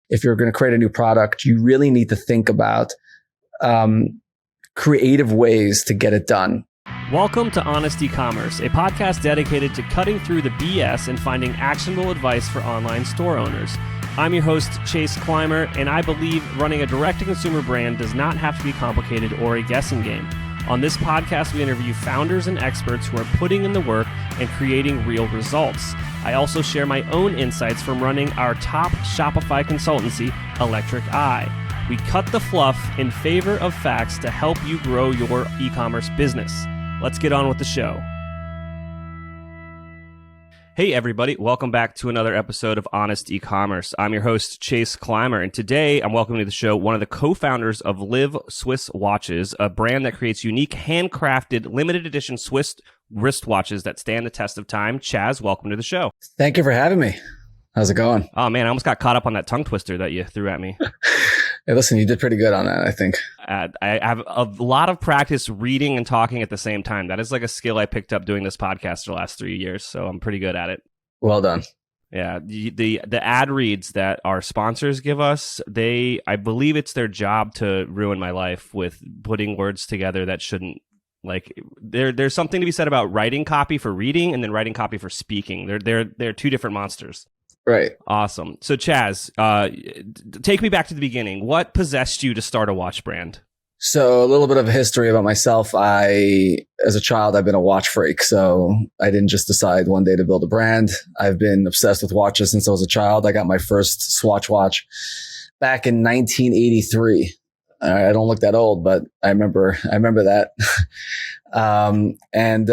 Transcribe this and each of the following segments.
if you're going to create a new product, you really need to think about creative ways to get it done. Welcome to Honest Ecommerce, a podcast dedicated to cutting through the BS and finding actionable advice for online store owners. I'm your host, Chaz Chazanow, and I believe running a direct-to-consumer brand does not have to be complicated or a guessing game. On this podcast, we interview founders and experts who are putting in the work and creating real results. I also share my own insights from running our top Shopify consultancy, Electric Eye. We cut the fluff in favor of facts to help you grow your e-commerce business. Let's get on with the show. Hey everybody, welcome back to another episode of Honest Ecommerce. I'm your host, Chaz Chazanow, and today I'm welcoming to the show one of the co-founders of LIV Watches, a brand that creates unique, handcrafted, limited edition Swiss wristwatches that stand the test of time. Chaz, welcome to the show. Thank you for having me. How's it going? Oh man, I almost got caught up on that tongue twister that you threw at me. Hey, listen, you did pretty good on that, I think. I have a lot of practice reading and talking at the same time. That is like a skill I picked up doing this podcast for the last 3 years, so I'm pretty good at it. Well done. Yeah, the ad reads that our sponsors give us, I believe it's their job to ruin my life with putting words together that shouldn't. Like there's something to be said about writing copy for reading and then writing copy for speaking. They're two different monsters. Right. Awesome. So Chaz, take me back to the beginning. What possessed you to start a watch brand? So a little bit of a history about myself. As a child, I've been a watch freak. So I didn't just decide one day to build a brand. I've been obsessed with watches since I was a child. I got my first Swatch watch back in 1983. I don't look that old, but I remember that. And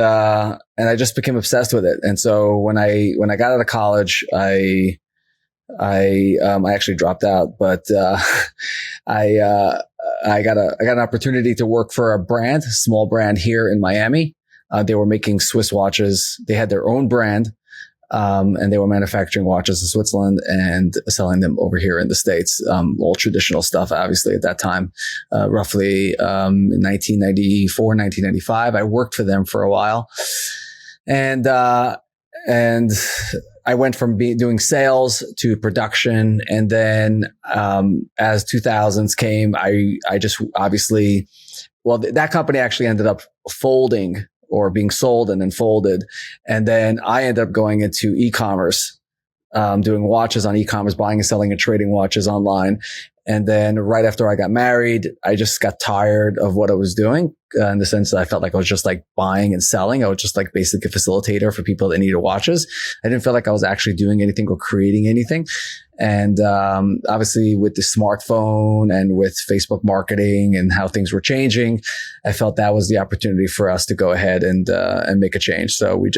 I just became obsessed with it. And so when I got out of college, I actually dropped out, but, I got an opportunity to work for a small brand here in Miami. They were making Swiss watches. They had their own brand. And they were manufacturing watches in Switzerland and selling them over here in the States. All traditional stuff, obviously, at that time, roughly, in 1994, 1995. I worked for them for a while. And I went from doing sales to production. And then, as 2000s came, I just obviously, that company actually ended up folding or being sold and then folded. And then I ended up going into e-commerce, doing watches on e-commerce, buying and selling and trading watches online. And then right after I got married, I just got tired of what I was doing, in the sense that I felt like I was just like buying and selling. I was just like basically a facilitator for people that needed watches. I didn't feel like I was actually doing anything or creating anything. And obviously with the smartphone and with Facebook marketing and how things were changing, I felt that was the opportunity for us to go ahead and make a change. So we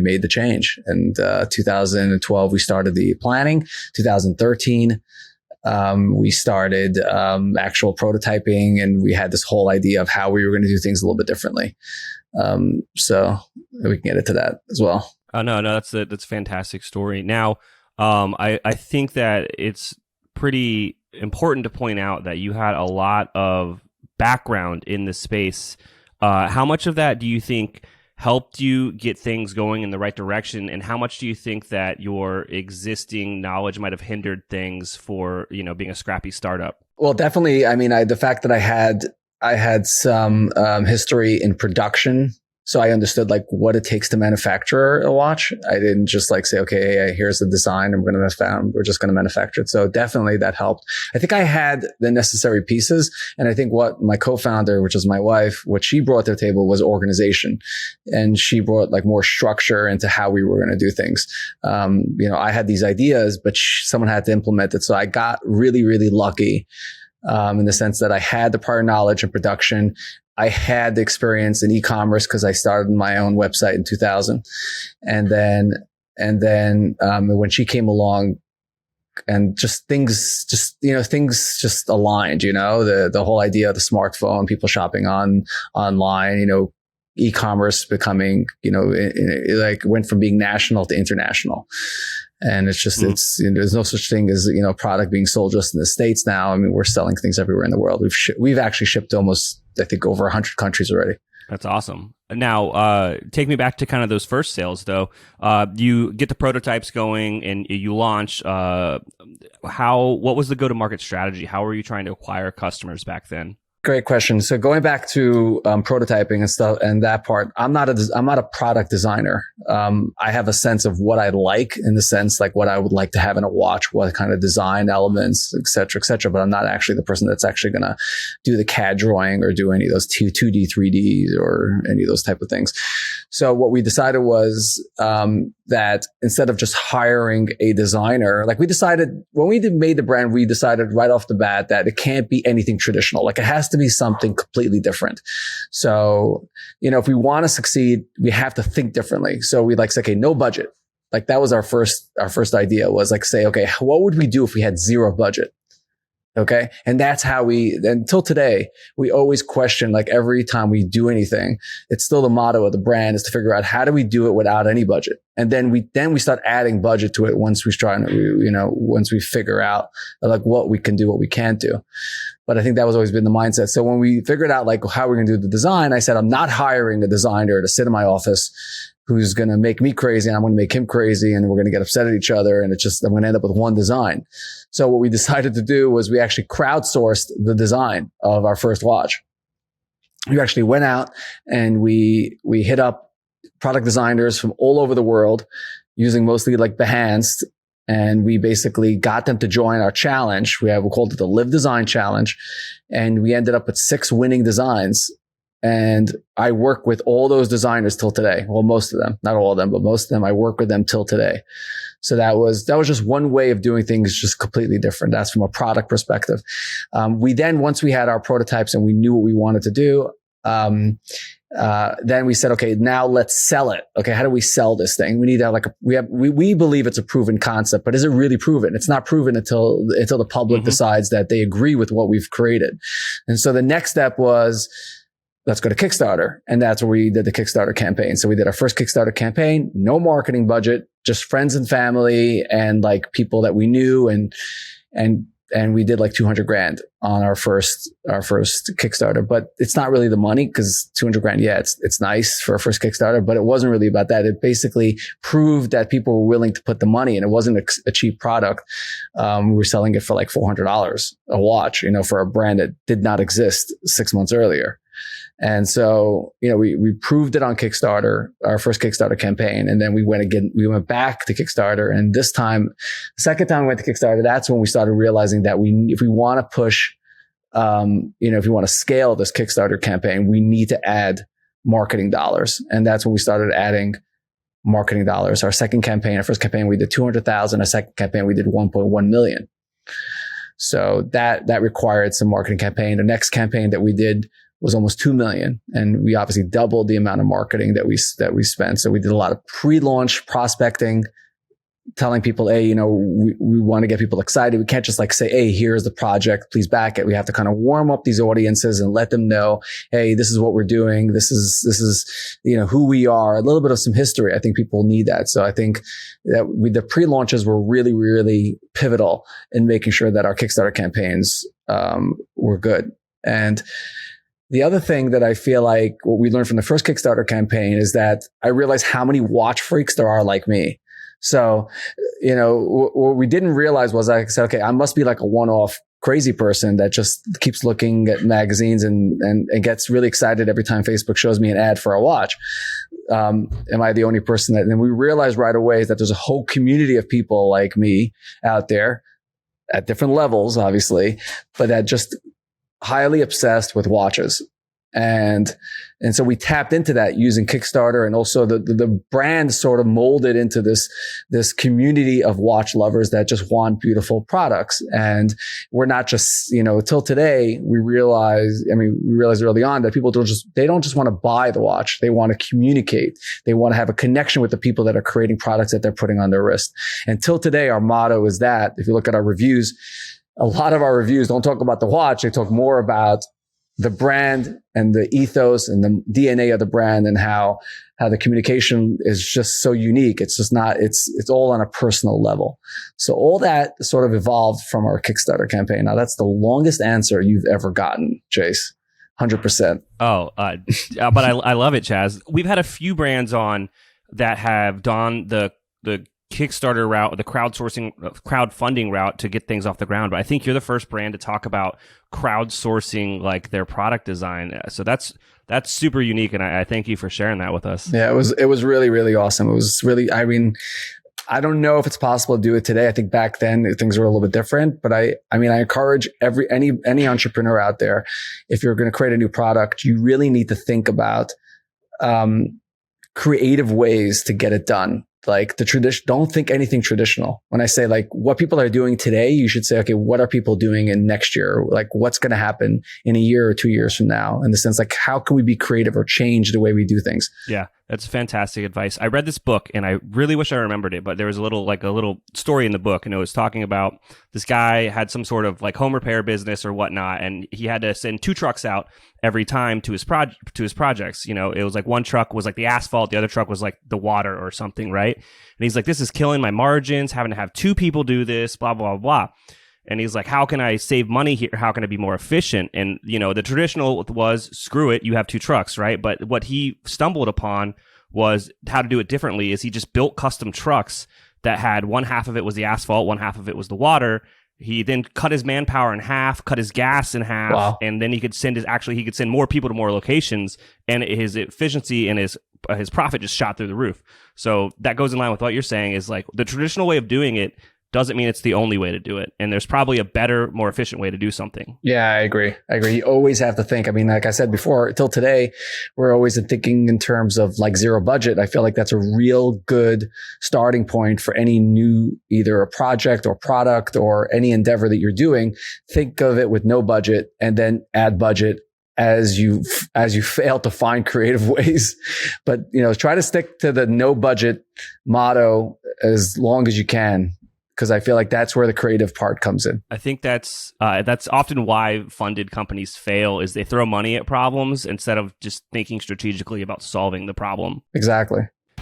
made the change. And 2012, we started the planning. 2013, we started actual prototyping, and we had this whole idea of how we were going to do things a little bit differently. So we can get into that as well. Oh, no, that's a fantastic story. Now, I think that it's pretty important to point out that you had a lot of background in the space. How much of that do you think helped you get things going in the right direction, and how much do you think that your existing knowledge might have hindered things for, being a scrappy startup? Well, definitely. I mean, the fact that I had some history in production. So I understood like what it takes to manufacture a watch. I didn't just like say, okay, hey, here's the design. We're just going to manufacture it. So definitely that helped. I think I had the necessary pieces. And I think what my co-founder, which is my wife, what she brought to the table was organization. And she brought like more structure into how we were going to do things. I had these ideas, but someone had to implement it. So I got really, really lucky, in the sense that I had the prior knowledge in production. I had the experience in e-commerce because I started my own website in 2000. And then when she came along and things just aligned, the whole idea of the smartphone, people shopping online, e-commerce becoming, went from being national to international. And it's just, there's no such thing as, product being sold just in the States now. I mean, we're selling things everywhere in the world. We've actually shipped almost, I think, over 100 countries already. That's awesome. Now, take me back to kind of those first sales, though. You get the prototypes going and you launch. What was the go-to-market strategy? How were you trying to acquire customers back then? Great question. So going back to prototyping and stuff and that part, I'm not a product designer. I have a sense of what I like, in the sense like what I would like to have in a watch, what kind of design elements, et cetera, et cetera. But I'm not actually the person that's actually going to do the CAD drawing or do any of those 2D, 3D or any of those type of things. So what we decided was that instead of just hiring a designer, like we decided when we made the brand, we decided right off the bat that it can't be anything traditional. Like it has to be something completely different. So, if we want to succeed, we have to think differently. So we say, okay, no budget. Like that was our first idea, was like, say, okay, what would we do if we had zero budget? Okay. And that's how until today, we always question, like every time we do anything, it's still the motto of the brand is to figure out how do we do it without any budget. And then we start adding budget to it once once we figure out like what we can do, what we can't do. But I think that was always been the mindset. So when we figured out like how we're going to do the design, I said, I'm not hiring a designer to sit in my office who's going to make me crazy and I'm going to make him crazy and we're going to get upset at each other. And I'm going to end up with one design. So what we decided to do was we actually crowdsourced the design of our first watch. We actually went out and we hit up product designers from all over the world using mostly like Behance. And we basically got them to join our challenge. We called it the LIV Design Challenge. And we ended up with 6 winning designs. And I work with all those designers till today. Well, most of them, not all of them, but most of them, I work with them till today. So that was just one way of doing things, just completely different. That's from a product perspective. Once we had our prototypes and we knew what we wanted to do, then we said, okay, now let's sell it. Okay. How do we sell this thing? We need to have we believe it's a proven concept, but is it really proven? It's not proven until the public decides that they agree with what we've created. And so the next step was, let's go to Kickstarter. And that's where we did the Kickstarter campaign. So we did our first Kickstarter campaign, no marketing budget, just friends and family and like people that we knew. And we did like 200 grand on our first Kickstarter, but it's not really the money because 200 grand. Yeah, it's nice for a first Kickstarter, but it wasn't really about that. It basically proved that people were willing to put the money in. It wasn't a cheap product. We were selling it for like $400 a watch, for a brand that did not exist 6 months earlier. And so, we proved it on Kickstarter, our first Kickstarter campaign. And then we went back to Kickstarter. And this time, the second time we went to Kickstarter, that's when we started realizing that if we want to push, if we want to scale this Kickstarter campaign, we need to add marketing dollars. And that's when we started adding marketing dollars. Our second campaign, our first campaign, we did 200,000. Our second campaign, we did 1.1 million. So that required some marketing campaign. The next campaign that we did was almost 2 million. And we obviously doubled the amount of marketing that we spent. So we did a lot of pre-launch prospecting, telling people, hey, we want to get people excited. We can't just like say, hey, here's the project, please back it. We have to kind of warm up these audiences and let them know, hey, this is what we're doing. This is, who we are, a little bit of some history. I think people need that. So I think that the pre-launches were really, really pivotal in making sure that our Kickstarter campaigns, were good. And the other thing that I feel like what we learned from the first Kickstarter campaign is that I realized how many watch freaks there are like me. So, what we didn't realize was I said, okay, I must be like a one-off crazy person that just keeps looking at magazines and gets really excited every time Facebook shows me an ad for a watch. Am I the only person that, and we realized right away that there's a whole community of people like me out there at different levels, obviously, but that just highly obsessed with watches. And so we tapped into that using Kickstarter, and also the brand sort of molded into this community of watch lovers that just want beautiful products. And we're not just, till today, we realized early on that people don't just want to buy the watch. They want to communicate. They want to have a connection with the people that are creating products that they're putting on their wrist. And till today, our motto is that if you look at our reviews, a lot of our reviews don't talk about the watch. They talk more about the brand and the ethos and the DNA of the brand, and how the communication is just so unique. It's just not, it's all on a personal level. So all that sort of evolved from our Kickstarter campaign. Now that's the longest answer you've ever gotten, Chase. 100%. But I love it, Chaz. We've had a few brands on that have done the Kickstarter route, the crowdfunding route to get things off the ground. But I think you're the first brand to talk about crowdsourcing like their product design. So that's super unique, and I thank you for sharing that with us. Yeah, it was really, really awesome. It was really, I mean, I don't know if it's possible to do it today. I think back then things were a little bit different, but I encourage any entrepreneur out there, if you're going to create a new product, you really need to think about creative ways to get it done. Like the tradition, don't think anything traditional. When I say like what people are doing today, you should say, okay, what are people doing in next year? Like what's going to happen in a year or 2 years from now? In the sense, like how can we be creative or change the way we do things? Yeah, that's fantastic advice. I read this book and I really wish I remembered it, but there was a little story in the book, and it was talking about this guy had some sort of like home repair business or whatnot, and he had to send 2 trucks out every time to his projects. You know, it was like one truck was like the asphalt, the other truck was like the water or something, right? And he's like, this is killing my margins, having to have 2 people do this, blah, blah, blah. And he's like, how can I save money here? How can I be more efficient? And, you know, the traditional was, screw it, you have 2 trucks, right? But what he stumbled upon was how to do it differently is he just built custom trucks that had one half of it was the asphalt, one half of it was the water. He then cut his manpower in half, cut his gas in half, wow. And then he could send more people to more locations, and his efficiency and his profit just shot through the roof. So that goes in line with what you're saying is like the traditional way of doing it doesn't mean it's the only way to do it. And there's probably a better, more efficient way to do something. Yeah, I agree. You always have to think. I mean, like I said before, till today, we're always thinking in terms of like zero budget. I feel like that's a real good starting point for any new, either a project or product or any endeavor that you're doing. Think of it with no budget and then add budget as you fail to find creative ways. But, you know, try to stick to the no budget motto as long as you can, because I feel like that's where the creative part comes in. I think that's often why funded companies fail is they throw money at problems instead of just thinking strategically about solving the problem. Exactly.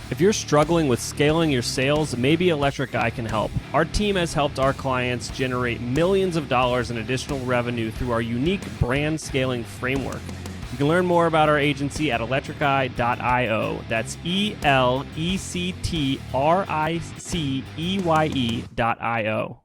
If you're struggling with scaling your sales, maybe Electric Eye can help. Our team has helped our clients generate millions of dollars in additional revenue through our unique brand scaling framework. You can learn more about our agency at electriceye.io. That's ELECTRICEYE.io.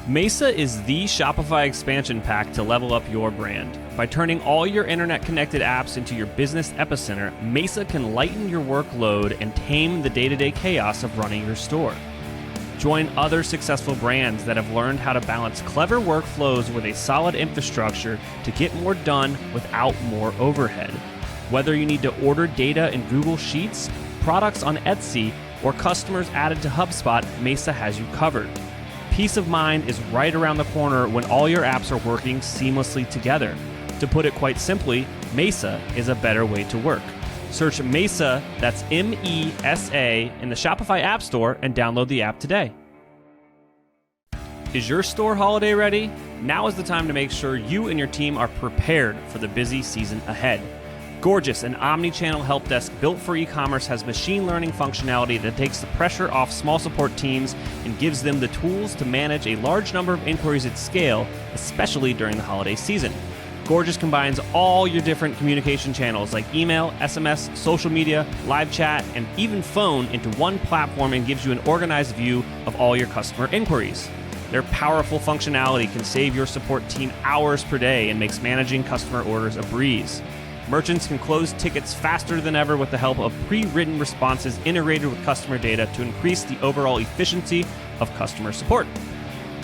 Mesa is the Shopify expansion pack to level up your brand. By turning all your internet-connected apps into your business epicenter, Mesa can lighten your workload and tame the day-to-day chaos of running your store. Join other successful brands that have learned how to balance clever workflows with a solid infrastructure to get more done without more overhead. Whether you need to order data in Google Sheets, products on Etsy, or customers added to HubSpot, Mesa has you covered. Peace of mind is right around the corner when all your apps are working seamlessly together. To put it quite simply, Mesa is a better way to work. Search Mesa, that's MESA, in the Shopify App Store and download the app today. Is your store holiday ready? Now is the time to make sure you and your team are prepared for the busy season ahead. Gorgias, an omni-channel help desk built for e-commerce, has machine learning functionality that takes the pressure off small support teams and gives them the tools to manage a large number of inquiries at scale, especially during the holiday season. Gorgias combines all your different communication channels like email, SMS, social media, live chat, and even phone into one platform and gives you an organized view of all your customer inquiries. Their powerful functionality can save your support team hours per day and makes managing customer orders a breeze. Merchants can close tickets faster than ever with the help of pre-written responses integrated with customer data to increase the overall efficiency of customer support.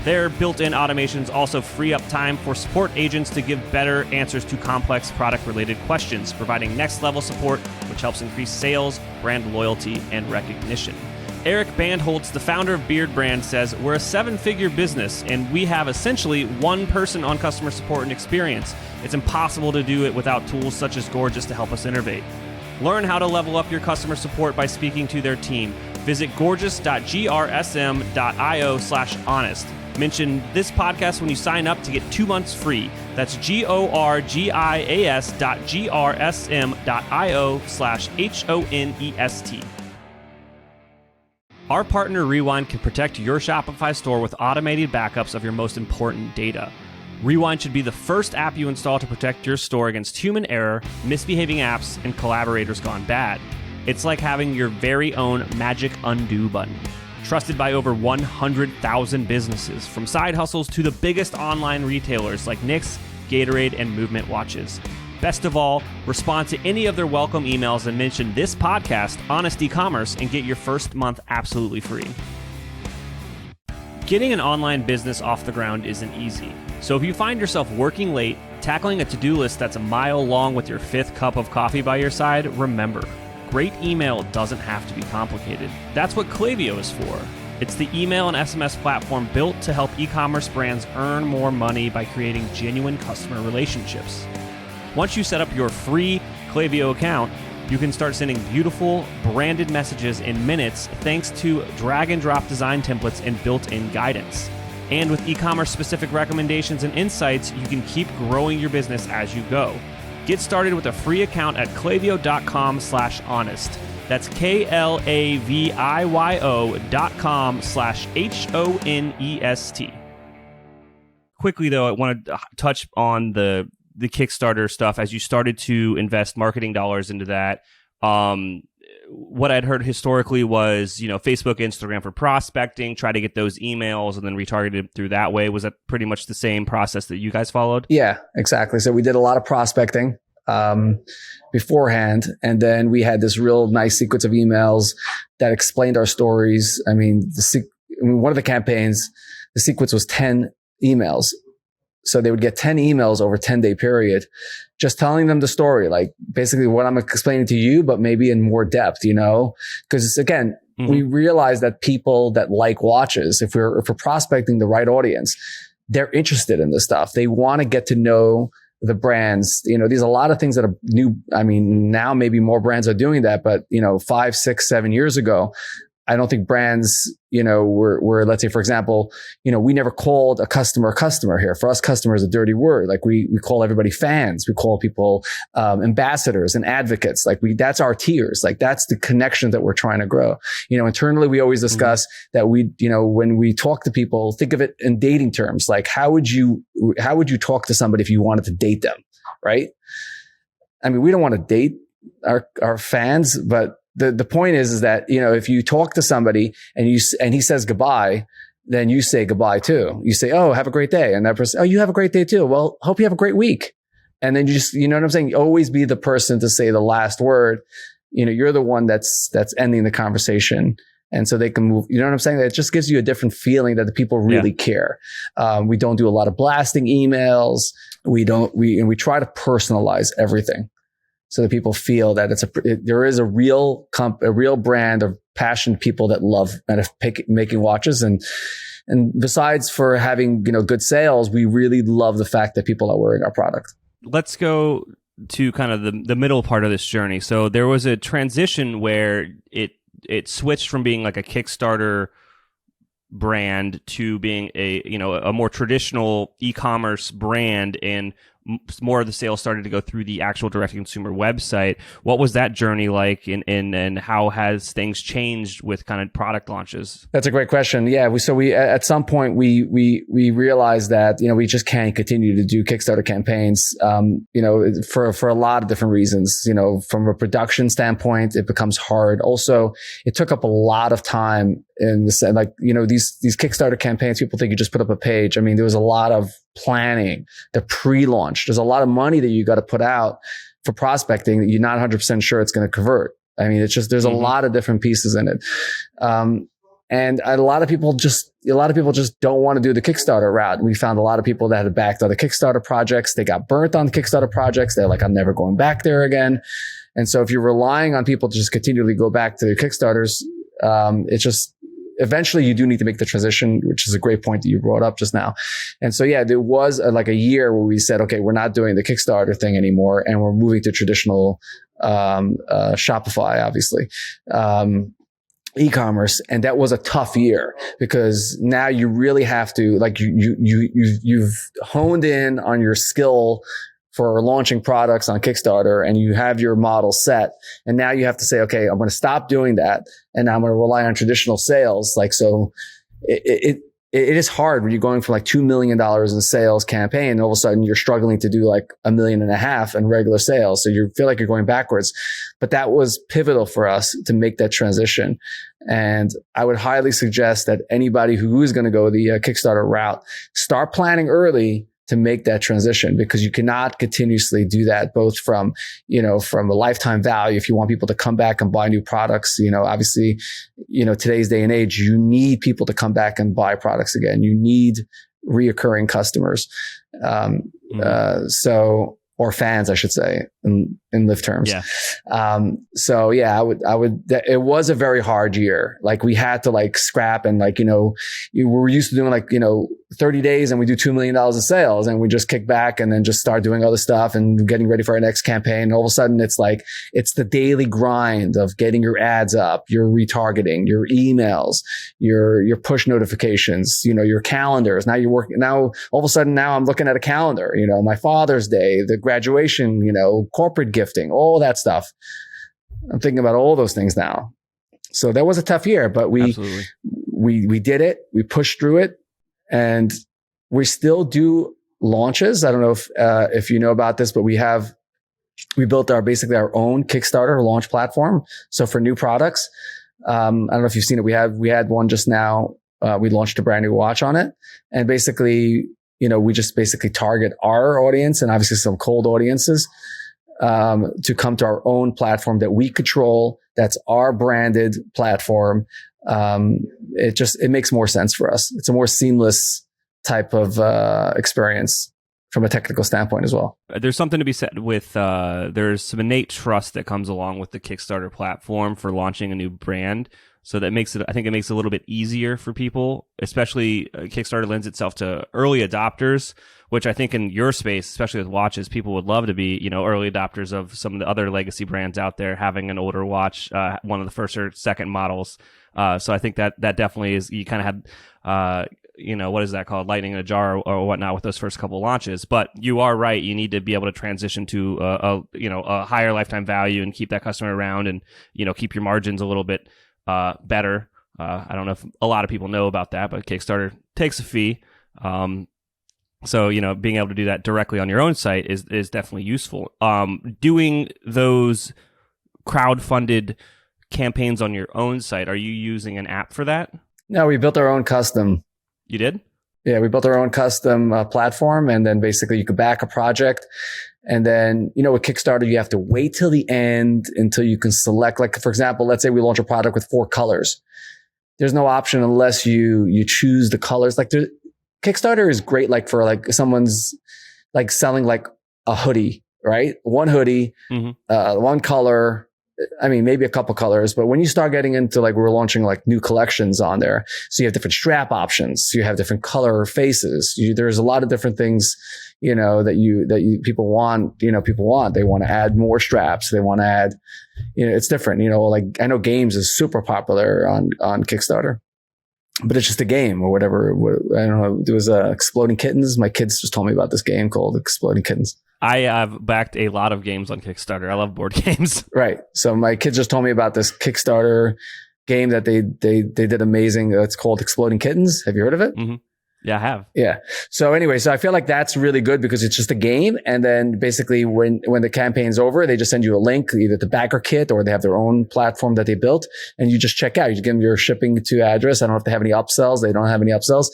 Their built-in automations also free up time for support agents to give better answers to complex product-related questions, providing next-level support, which helps increase sales, brand loyalty, and recognition. Eric Bandholtz, the founder of Beard Brand, says, "We're a 7-figure business, and we have essentially one person on customer support and experience. It's impossible to do it without tools such as Gorgias to help us innovate." Learn how to level up your customer support by speaking to their team. Visit gorgias.grsm.io/honest. Mention this podcast when you sign up to get 2 months free. That's gorgias.grsm.io/honest. Our partner Rewind can protect your Shopify store with automated backups of your most important data. Rewind should be the first app you install to protect your store against human error, misbehaving apps, and collaborators gone bad. It's like having your very own magic undo button. Trusted by over 100,000 businesses, from side hustles to the biggest online retailers like Knicks, Gatorade, and Movement Watches. Best of all, respond to any of their welcome emails and mention this podcast, Honest Ecommerce, and get your first month absolutely free. Getting an online business off the ground isn't easy. So if you find yourself working late, tackling a to-do list that's a mile long with your fifth cup of coffee by your side, remember, great email doesn't have to be complicated. That's what Klaviyo is for. It's the email and SMS platform built to help e-commerce brands earn more money by creating genuine customer relationships. Once you set up your free Klaviyo account, you can start sending beautiful, branded messages in minutes thanks to drag-and-drop design templates and built-in guidance. And with e-commerce specific recommendations and insights, you can keep growing your business as you go. Get started with a free account at klaviyo.com/honest. That's KLAVIYO.com/HONEST. Quickly though, I want to touch on the Kickstarter stuff as you started to invest marketing dollars into that. What I'd heard historically was, Facebook, Instagram for prospecting, try to get those emails and then retargeted through that way. Was that pretty much the same process that you guys followed? Yeah, exactly. So we did a lot of prospecting beforehand, and then we had this real nice sequence of emails that explained our stories. I mean, one of the campaigns, the sequence was 10 emails. So they would get 10 emails over a 10-day period, just telling them the story, like basically what I'm explaining to you, but maybe in more depth, because again, we realize that people that like watches, if we're prospecting the right audience, they're interested in this stuff. They want to get to know the brands. There's a lot of things that are new. I mean, now maybe more brands are doing that, but 5, 6, 7 years ago, I don't think brands, were, let's say, for example, we never called a customer here. For us, customer is a dirty word. Like we call everybody fans. We call people, ambassadors and advocates. Like that's our tiers. Like that's the connection that we're trying to grow. Internally, we always discuss that when we talk to people, think of it in dating terms. Like how would you talk to somebody if you wanted to date them? Right. I mean, we don't want to date our fans, but the point is that, if you talk to somebody and he says goodbye, then you say goodbye too. You say, "Oh, have a great day." And that person, "Oh, you have a great day too." Well, hope you have a great week. And then you just, you know what I'm saying? Always be the person to say the last word. You're the one that's ending the conversation. And so they can move, you know what I'm saying? It just gives you a different feeling that the people really care. We don't do a lot of blasting emails. We try to personalize everything, so that people feel that there is a real brand of passionate people that love making watches. And besides for having, good sales, we really love the fact that people are wearing our product. Let's go to kind of the middle part of this journey. So there was a transition where it switched from being like a Kickstarter brand to being a more traditional e-commerce brand, and more of the sales started to go through the actual direct-to-consumer website. What was that journey like, and how has things changed with kind of product launches? That's a great question. Yeah, we at some point we realized that we just can't continue to do Kickstarter campaigns. For a lot of different reasons. From a production standpoint, it becomes hard. Also, it took up a lot of time. In the these Kickstarter campaigns, people think you just put up a page. I mean, there was a lot of planning, the pre-launch. There's a lot of money that you got to put out for prospecting that you're not 100% sure it's going to convert. I mean, it's just, there's a lot of different pieces in it. And a lot of people just don't want to do the Kickstarter route. We found a lot of people that had backed other Kickstarter projects. They got burnt on Kickstarter projects. They're like, I'm never going back there again. And so if you're relying on people to just continually go back to the Kickstarters, it's just, eventually you do need to make the transition, which is a great point that you brought up just now. And so, yeah, there was a year where we said, okay, we're not doing the Kickstarter thing anymore, and we're moving to traditional Shopify, obviously, e-commerce. And that was a tough year, because now you really have to, you've honed in on your skill for launching products on Kickstarter, and you have your model set. And now you have to say, okay, I'm going to stop doing that, and I'm going to rely on traditional sales. So it is hard when you're going for like $2 million in sales campaign, and all of a sudden you're struggling to do like $1.5 million in regular sales. So you feel like you're going backwards, but that was pivotal for us to make that transition. And I would highly suggest that anybody who is going to go the Kickstarter route, start planning early to make that transition, because you cannot continuously do that, both from, from a lifetime value. If you want people to come back and buy new products, obviously, today's day and age, you need people to come back and buy products again. You need reoccurring customers. Or fans, I should say, in LIV terms. Yeah. It was a very hard year. Like, we had to like scrap, and like, we were used to doing like, 30 days and we do $2 million in sales, and we just kick back and then just start doing other stuff and getting ready for our next campaign. And all of a sudden it's like, it's the daily grind of getting your ads up, your retargeting, your emails, your push notifications, your calendars. Now all of a sudden now I'm looking at a calendar, my Father's Day, the graduation, corporate gifting, all that stuff. I'm thinking about all those things now. So that was a tough year, but we did it. We pushed through it, and we still do launches. I don't know if you know about this, but we built basically our own Kickstarter launch platform. So for new products, I don't know if you've seen it. We had one just now. We launched a brand new watch on it, and basically, we just basically target our audience and obviously some cold audiences to come to our own platform that we control. That's our branded platform. It makes more sense for us. It's a more seamless type of experience from a technical standpoint as well. There's something to be said with there's some innate trust that comes along with the Kickstarter platform for launching a new brand. So that I think it makes it a little bit easier for people, especially Kickstarter lends itself to early adopters, which I think in your space, especially with watches, people would love to be, early adopters of some of the other legacy brands out there, having an older watch, one of the first or second models. So I think that definitely is, you kind of had, what is that called? Lightning in a jar or whatnot with those first couple of launches. But you are right. You need to be able to transition to a higher lifetime value and keep that customer around, and, keep your margins a little bit better. I don't know if a lot of people know about that, but Kickstarter takes a fee. So, being able to do that directly on your own site is definitely useful. Doing those crowdfunded campaigns on your own site, are you using an app for that? No, we built our own custom. You did? Yeah, we built our own custom platform, and then basically you could back a project. And then, with Kickstarter, you have to wait till the end until you can select, like, for example, let's say we launch a product with 4 colors. There's no option unless you choose the colors. Like, Kickstarter is great, like for like someone's like selling like a hoodie, right? One hoodie, one color. I mean, maybe a couple colors, but when you start getting into like, we're launching like new collections on there. So you have different strap options. You have different color faces. There's a lot of different things, that people want, they want to add more straps. They want to add, it's different, like I know games is super popular on Kickstarter, but it's just a game or whatever. I don't know. There was Exploding Kittens. My kids just told me about this game called Exploding Kittens. I have backed a lot of games on Kickstarter. I love board games. Right. So my kids just told me about this Kickstarter game that they did amazing. It's called Exploding Kittens. Have you heard of it? Mm-hmm. Yeah, I have. Yeah. So anyway, so I feel like that's really good because it's just a game. And then basically when the campaign's over, they just send you a link, either the backer kit or they have their own platform that they built, and you just check out. You give them your shipping to address. I don't know if they have any upsells. They don't have any upsells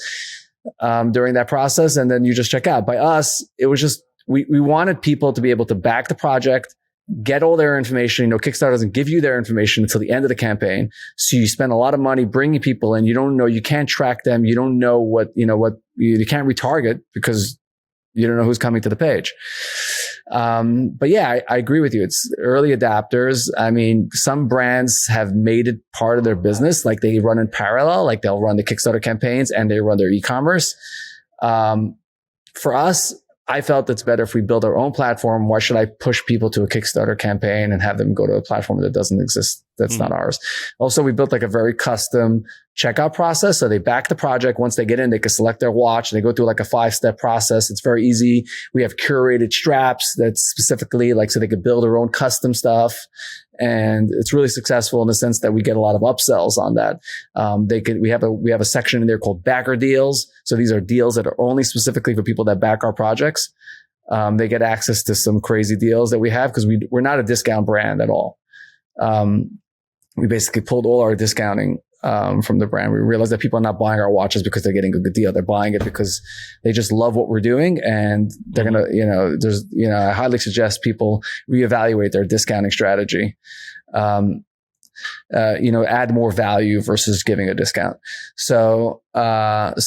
during that process. And then you just check out. By us, it was just, we wanted people to be able to back the project, get all their information. Kickstarter doesn't give you their information until the end of the campaign. So you spend a lot of money bringing people in. You don't know, you can't track them. You don't know you can't retarget because you don't know who's coming to the page. But yeah, I agree with you. It's early adapters. I mean, some brands have made it part of their business. Like they run in parallel, like they'll run the Kickstarter campaigns and they run their e-commerce. For us, I felt it's better if we build our own platform. Why should I push people to a Kickstarter campaign and have them go to a platform that doesn't exist? That's not ours. Also, we built like a very custom checkout process. So they back the project. Once they get in, they can select their watch. They go through like a 5-step process. It's very easy. We have curated straps that's specifically like, so they could build their own custom stuff. and it's really successful in the sense that we get a lot of upsells on that. We have a section in there called backer deals. So these are deals that are only specifically for people that back our projects. They get access to some crazy deals that we have because we're not a discount brand at all. We basically pulled all our discounting from the brand. We realized that people are not buying our watches because they're getting a good deal. They're buying it because they just love what we're doing, and they're gonna, I highly suggest people reevaluate their discounting strategy. Add more value versus giving a discount. So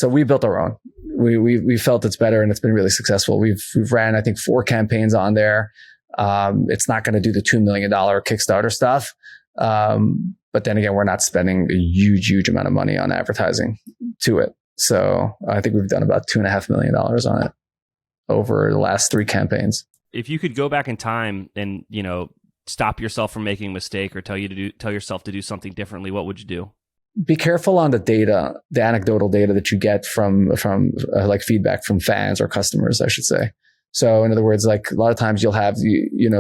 we built our own. We felt it's better, and it's been really successful. We've ran, I think, 4 campaigns on there. It's not going to do the $2 million Kickstarter stuff. But then again, we're not spending a huge amount of money on advertising to it. So I think we've done about $2.5 million on it over the last 3 campaigns. If you could go back in time and, stop yourself from making a mistake or tell yourself to do something differently, what would you do? Be careful on the data, the anecdotal data that you get from like feedback from fans or customers, I should say. So in other words, like a lot of times you'll have,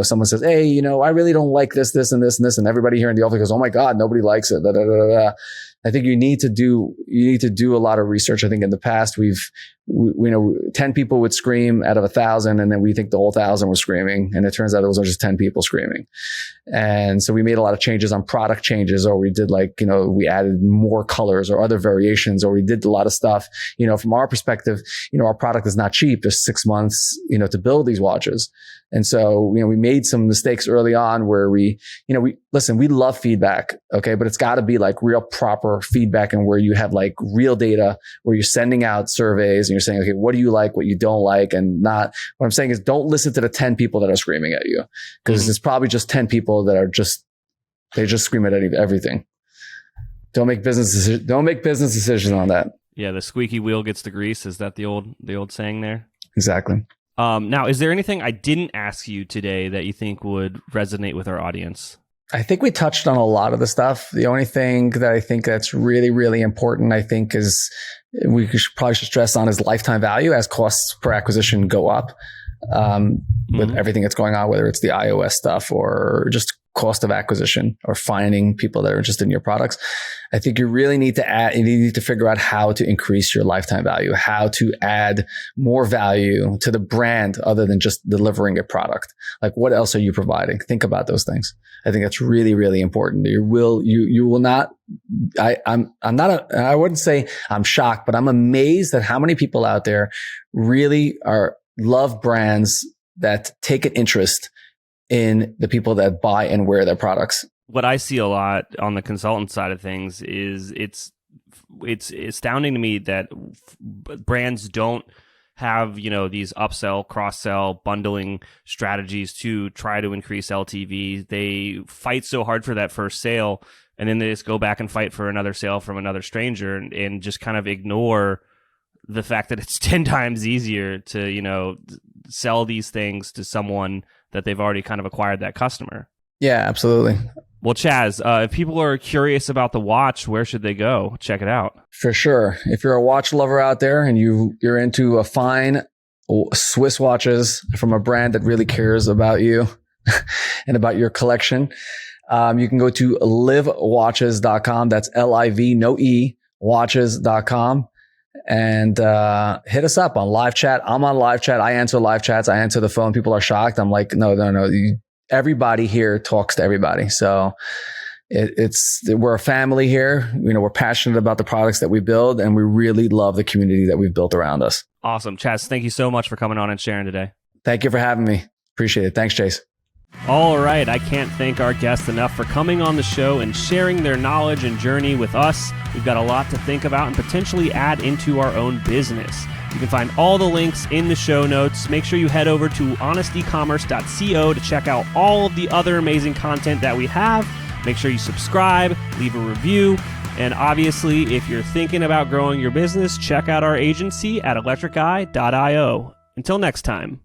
someone says, hey, I really don't like this, and this, and this. And everybody here in the office goes, oh my God, nobody likes it. Da, da, da, da. I think you need to do a lot of research. I think in the past we 10 people would scream out of 1,000, and then we think the whole 1,000 were screaming. And it turns out it was just 10 people screaming. And so we made a lot of changes on product changes, or we did we added more colors or other variations, or we did a lot of stuff. From our perspective, our product is not cheap. There's 6 months, to build these watches. And so, we made some mistakes early on where we love feedback. Okay. But it's got to be like real proper feedback, and where you have like real data, where you're sending out surveys and you're saying, okay, what do you like, what you don't like? And not, what I'm saying is don't listen to the 10 people that are screaming at you, because it's probably just 10 people that are they just scream at everything. Don't make business decisions on that. Yeah. The squeaky wheel gets the grease. Is that the old saying there? Exactly. Now, is there anything I didn't ask you today that you think would resonate with our audience? I think we touched on a lot of the stuff. The only thing that I think that's really, really important, I think, is we probably should stress on is lifetime value as costs per acquisition go up with everything that's going on, whether it's the iOS stuff or just cost of acquisition or finding people that are interested in your products. I think you really need to figure out how to increase your lifetime value, how to add more value to the brand other than just delivering a product. Like, what else are you providing? Think about those things. I think that's really, really important. You will not, I wouldn't say I'm shocked, but I'm amazed at how many people out there really love brands that take an interest in the people that buy and wear their products. What I see a lot on the consultant side of things is it's astounding to me that brands don't have, these upsell, cross-sell, bundling strategies to try to increase LTV. They fight so hard for that first sale, and then they just go back and fight for another sale from another stranger and just kind of ignore the fact that it's 10 times easier to, sell these things to someone that they've already kind of acquired that customer. Yeah, absolutely. Well, Chaz, if people are curious about the watch, where should they go? Check it out. For sure. If you're a watch lover out there and you're into a fine Swiss watches from a brand that really cares about you and about your collection, you can go to livewatches.com. That's LIV, no E, watches.com. And hit us up on live chat. I'm on live chat. I answer live chats. I answer the phone. People are shocked. I'm like, no. Everybody here talks to everybody. So we're a family here. We're passionate about the products that we build, and we really love the community that we've built around us. Awesome. Chaz, thank you so much for coming on and sharing today. Thank you for having me. Appreciate it. Thanks, Chase. All right. I can't thank our guests enough for coming on the show and sharing their knowledge and journey with us. We've got a lot to think about and potentially add into our own business. You can find all the links in the show notes. Make sure you head over to honestecommerce.co to check out all of the other amazing content that we have. Make sure you subscribe, leave a review, and obviously, if you're thinking about growing your business, check out our agency at electriceye.io. Until next time.